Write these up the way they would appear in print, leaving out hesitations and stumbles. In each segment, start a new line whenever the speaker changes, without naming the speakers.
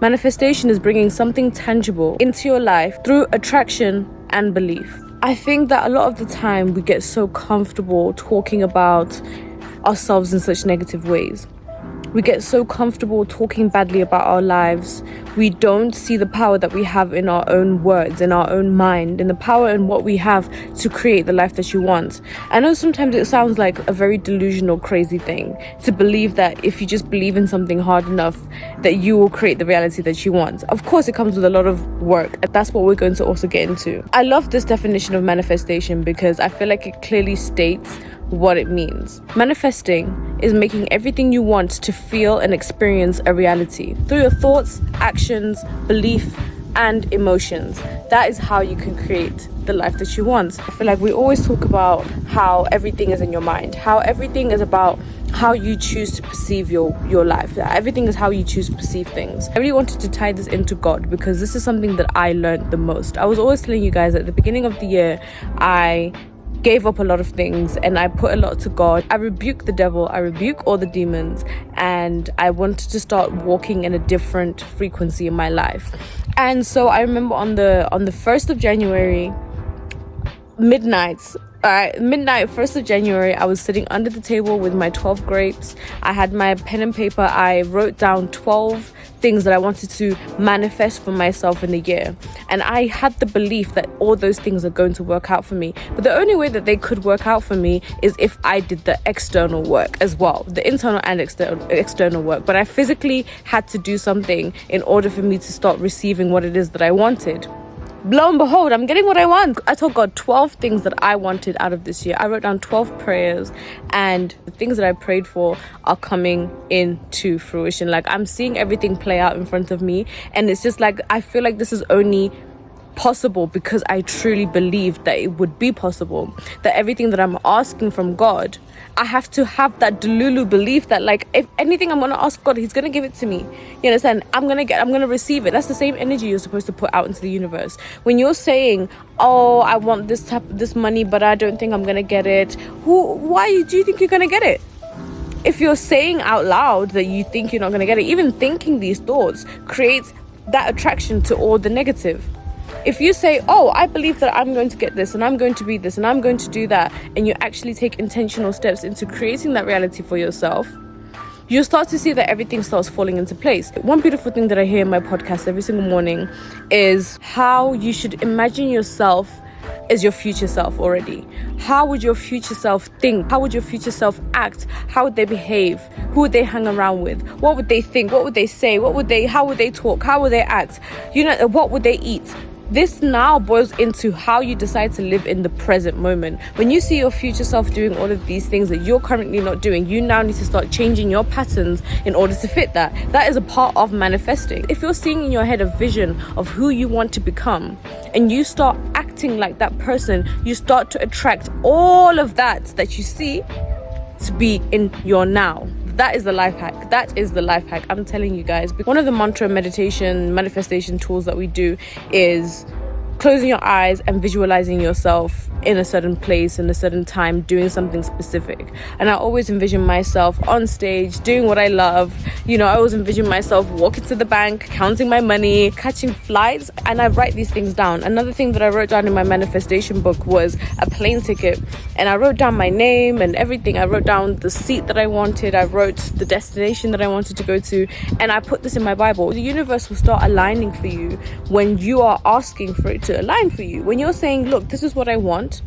Manifestation is bringing something tangible into your life through attraction and belief. I think that a lot of the time we get so comfortable talking about ourselves in such negative ways. We get so comfortable talking badly about our lives. We don't see the power that we have in our own words, in our own mind, and the power in what we have to create the life that you want. I know sometimes it sounds like a very delusional, crazy thing to believe that if you just believe in something hard enough, that you will create the reality that you want. Of course, it comes with a lot of work. That's what we're going to also get into. I love this definition of manifestation because I feel like it clearly states what it means. Manifesting is making everything you want to feel and experience a reality through your thoughts, actions, belief, and emotions. That is how you can create the life that you want. I feel like we always talk about how everything is in your mind, how everything is about how you choose to perceive your life. Everything is how you choose to perceive things. I really wanted to tie this into God because this is something that I learned the most. I was always telling you guys at the beginning of the year, I gave up a lot of things and I put a lot to God. I rebuke the devil, I rebuke all the demons, and I wanted to start walking in a different frequency in my life. And so I remember on the 1st of January, midnight, 1st of January, I was sitting under the table with my 12 grapes. I had my pen and paper. I wrote down 12 things that I wanted to manifest for myself in the year. And I had the belief that all those things are going to work out for me. But the only way that they could work out for me is if I did the external work as well, the internal and external work. But I physically had to do something in order for me to start receiving what it is that I wanted. Lo and behold, I'm getting what I want. I told God 12 things that I wanted out of this year. I wrote down 12 prayers, and the things that I prayed for are coming into fruition. Like, I'm seeing everything play out in front of me, and it's just like, I feel like this is only possible because I truly believed that it would be possible, that everything that I'm asking from God, I have to have that delulu belief that, like, if anything I'm gonna ask God, he's gonna give it to me. You understand? I'm gonna receive it. That's the same energy you're supposed to put out into the universe. When you're saying, oh, I want this money, but I don't think I'm gonna get it, why do you think you're gonna get it? If you're saying out loud that you think you're not gonna get it, even thinking these thoughts creates that attraction to all the negative. If you say, oh, I believe that I'm going to get this and I'm going to be this and I'm going to do that, and you actually take intentional steps into creating that reality for yourself, you'll start to see that everything starts falling into place. One beautiful thing that I hear in my podcast every single morning is how you should imagine yourself as your future self already. How would your future self think? How would your future self act? How would they behave? Who would they hang around with? What would they think? What would they say? How would they talk? How would they act? What would they eat? This now boils into how you decide to live in the present moment. When you see your future self doing all of these things that you're currently not doing, you now need to start changing your patterns in order to fit that. That is a part of manifesting. If you're seeing in your head a vision of who you want to become, and you start acting like that person, you start to attract all of that you see to be in your now. That is the life hack. That is the life hack. I'm telling you guys. One of the mantra meditation manifestation tools that we do is closing your eyes and visualizing yourself in a certain place, in a certain time, doing something specific. And I always envision myself on stage doing what I love. I always envision myself walking to the bank, counting my money, catching flights, and I write these things down. Another thing that I wrote down in my manifestation book was a plane ticket, and I wrote down my name and everything. I wrote down the seat that I wanted, I wrote the destination that I wanted to go to, and I put this in my Bible. The universe will start aligning for you when you are asking for it to align for you. When you're saying, look, this is what I want,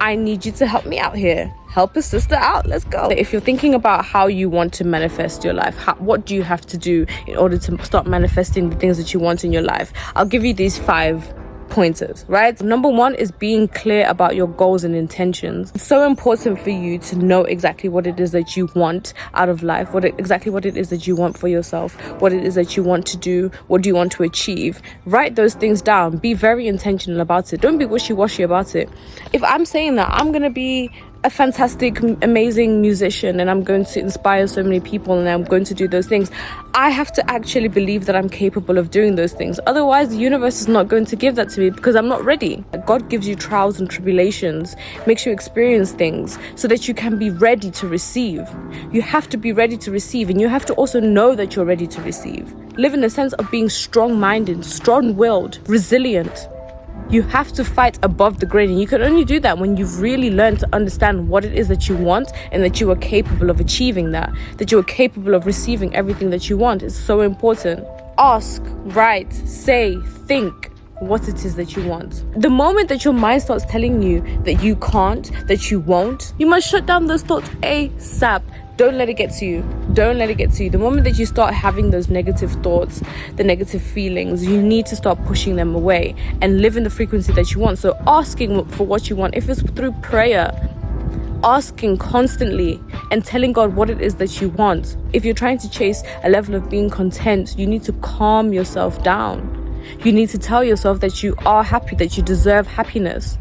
I need you to help me out here. Help a sister out. Let's go. If you're thinking about how you want to manifest your life, what do you have to do in order to start manifesting the things that you want in your life? I'll give you these 5 pointers, right? Number 1 is being clear about your goals and intentions. It's so important for you to know exactly what it is that you want out of life, exactly what it is that you want for yourself, what it is that you want to do, what do you want to achieve. Write those things down. Be very intentional about it. Don't be wishy-washy about it. If I'm saying that I'm going to be a fantastic, amazing musician and I'm going to inspire so many people and I'm going to do those things, I have to actually believe that I'm capable of doing those things. Otherwise, the universe is not going to give that to me because I'm not ready. God gives you trials and tribulations, makes you experience things so that you can be ready to receive. You have to be ready to receive, and you have to also know that you're ready to receive. Live in a sense of being strong-minded, strong-willed, resilient. You have to fight above the grain, and you can only do that when you've really learned to understand what it is that you want and that you are capable of achieving that you are capable of receiving everything that you want. It's so important. Ask, write, say, think what it is that you want. The moment that your mind starts telling you that you can't, that you won't, you must shut down those thoughts ASAP. Don't let it get to you. Don't let it get to you. The moment that you start having those negative thoughts, the negative feelings, you need to start pushing them away and live in the frequency that you want. So asking for what you want, if it's through prayer, asking constantly and telling God what it is that you want. If you're trying to chase a level of being content, you need to calm yourself down. You need to tell yourself that you are happy, that you deserve happiness.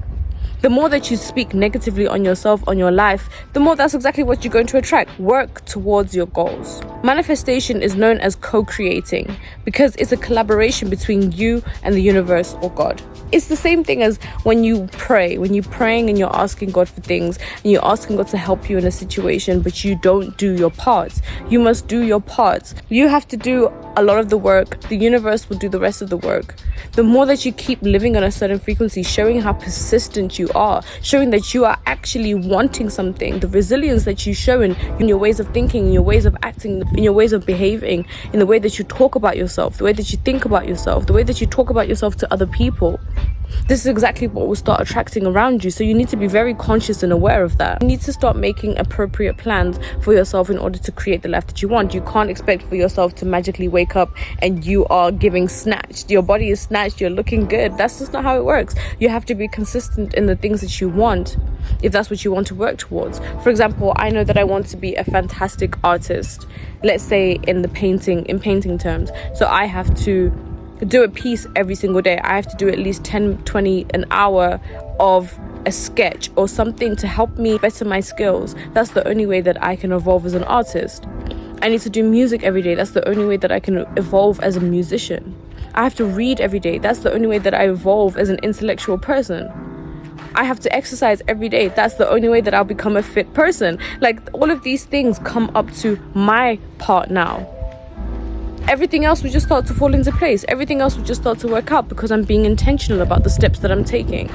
The more that you speak negatively on yourself, on your life, the more that's exactly what you're going to attract. Work towards your goals. Manifestation is known as co-creating because it's a collaboration between you and the universe or God. It's the same thing as when you pray. When you're praying and you're asking God for things and you're asking God to help you in a situation, but you don't do your part. You must do your part. You have to do a lot of the work. The universe will do the rest of the work. The more that you keep living on a certain frequency, showing how persistent you are, showing that you are actually wanting something, the resilience that you show in your ways of thinking, in your ways of acting, in your ways of behaving, in the way that you talk about yourself, the way that you think about yourself, the way that you talk about yourself to other people. This is exactly what will start attracting around you. So you need to be very conscious and aware of that. You need to start making appropriate plans for yourself in order to create the life that you want. You can't expect for yourself to magically wake up and you are giving snatched. Your body is snatched. You're looking good. That's just not how it works. You have to be consistent in the things that you want, if that's what you want to work towards. For example, I know that I want to be a fantastic artist, let's say in painting terms. So I have to do a piece every single day. I have to do at least 10, 20, an hour of a sketch or something to help me better my skills. That's the only way that I can evolve as an artist. I need to do music every day. That's the only way that I can evolve as a musician. I have to read every day. That's the only way that I evolve as an intellectual person. I have to exercise every day. That's the only way that I'll become a fit person. Like, all of these things come up to my part now. Everything else will just start to fall into place. Everything else will just start to work out because I'm being intentional about the steps that I'm taking.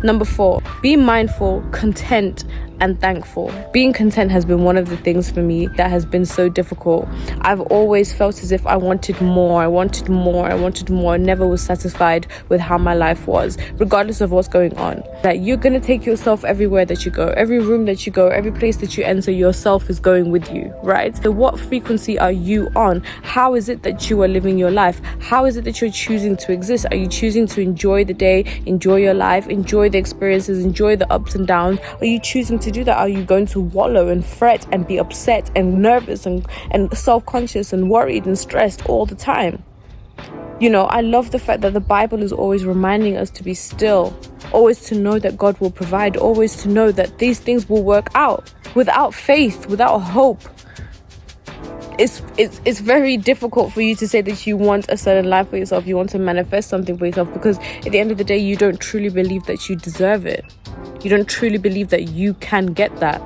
Number 4, be mindful, content, and thankful. Being content has been one of the things for me that has been so difficult. I've always felt as if I wanted more, I never was satisfied with how my life was, regardless of what's going on. That you're going to take yourself everywhere that you go, every room that you go, every place that you enter, yourself is going with you, right? So what frequency are you on? How is it that you are living your life? How is it that you're choosing to exist? Are you choosing to enjoy the day, enjoy your life, enjoy the experiences, enjoy the ups and downs? Are you choosing to do that? Are you going to wallow and fret and be upset and nervous and self-conscious and worried and stressed all the time? You know, I love the fact that the Bible is always reminding us to be still, always to know that God will provide, always to know that these things will work out. Without faith, without hope, it's very difficult for you to say that you want a certain life for yourself, you want to manifest something for yourself, because at the end of the day, you don't truly believe that you deserve it. You don't truly believe that you can get that.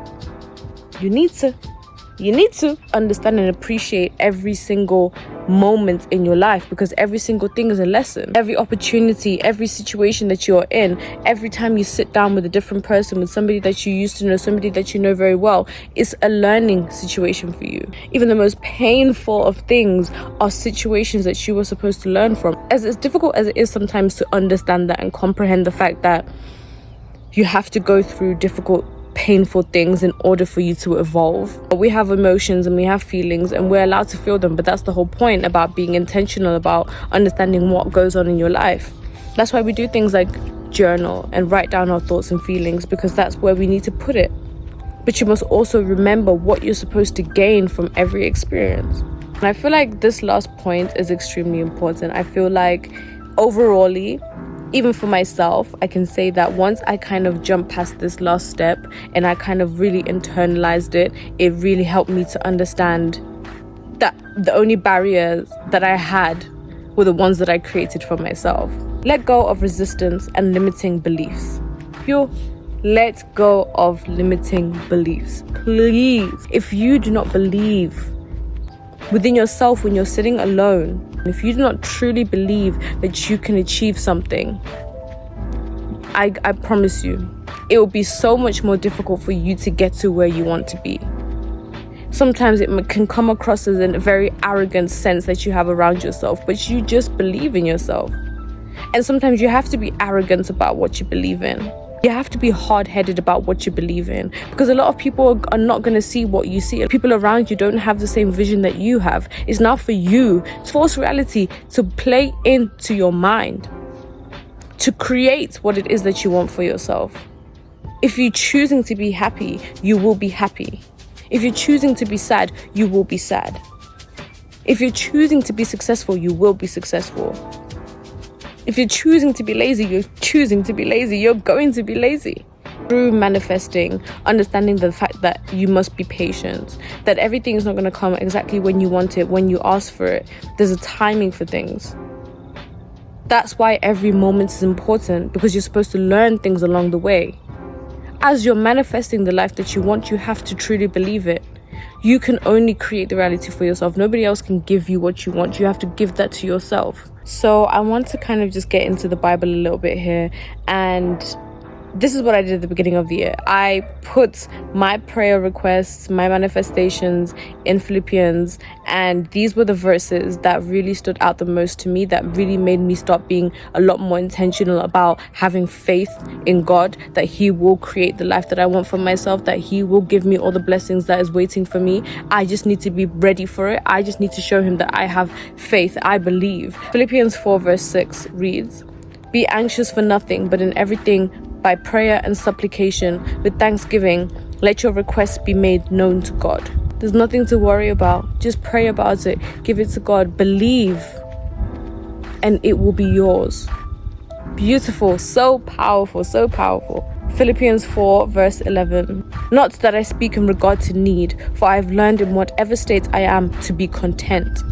You need to understand and appreciate every single moment in your life, because every single thing is a lesson. Every opportunity, every situation that you're in, every time you sit down with a different person, with somebody that you used to know, somebody that you know very well, it's a learning situation for you. Even the most painful of things are situations that you were supposed to learn from. As difficult as it is sometimes to understand that and comprehend the fact that you have to go through difficult, painful things in order for you to evolve. We have emotions and we have feelings and we're allowed to feel them, but that's the whole point about being intentional about understanding what goes on in your life. That's why we do things like journal and write down our thoughts and feelings, because that's where we need to put it. But you must also remember what you're supposed to gain from every experience. And I feel like this last point is extremely important. I feel like overall, Even for myself, I can say that once I kind of jumped past this last step and I kind of really internalized it, it really helped me to understand that the only barriers that I had were the ones that I created for myself. Let go of resistance and limiting beliefs. Let go of limiting beliefs. Please, if you do not believe within yourself when you're sitting alone, if you do not truly believe that you can achieve something, I promise you, it will be so much more difficult for you to get to where you want to be. Sometimes it can come across as a very arrogant sense that you have around yourself, but you just believe in yourself. And sometimes you have to be arrogant about what you believe in. You have to be hard-headed about what you believe in, because a lot of people are not going to see what you see. People around you don't have the same vision that you have. It's now for you to force reality to play into your mind, to create what it is that you want for yourself. If you're choosing to be happy, you will be happy. If you're choosing to be sad, you will be sad. If you're choosing to be successful, you will be successful. If you're choosing to be lazy, you're choosing to be lazy. You're going to be lazy. Through manifesting, understanding the fact that you must be patient, that everything is not going to come exactly when you want it, when you ask for it. There's a timing for things. That's why every moment is important, because you're supposed to learn things along the way. As you're manifesting the life that you want, you have to truly believe it. You can only create the reality for yourself. Nobody else can give you what you want. You have to give that to yourself. So I want to kind of just get into the Bible a little bit here, and this is what I did at the beginning of the year. I put my prayer requests, my manifestations in Philippians, and these were the verses that really stood out the most to me, that really made me start being a lot more intentional about having faith in God, that He will create the life that I want for myself, that He will give me all the blessings that is waiting for me. I just need to be ready for it. I just need to show Him that I have faith. I believe. Philippians 4 verse 6 reads, "Be anxious for nothing, but in everything by prayer and supplication, with thanksgiving, let your requests be made known to God." There's nothing to worry about. Just pray about it. Give it to God. Believe, and it will be yours. Beautiful. So powerful. So powerful. Philippians 4 verse 11. "Not that I speak in regard to need, for I have learned in whatever state I am to be content."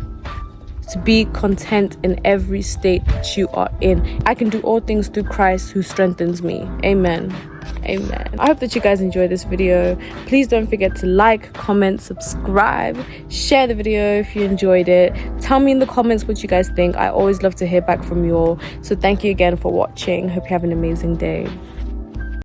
To be content in every state that you are in. I can do all things through Christ who strengthens me. Amen. Amen. I hope that you guys enjoyed this video. Please don't forget to like, comment, subscribe, share the video if you enjoyed it. Tell me in the comments what you guys think. I always love to hear back from you all. So thank you again for watching. Hope you have an amazing day.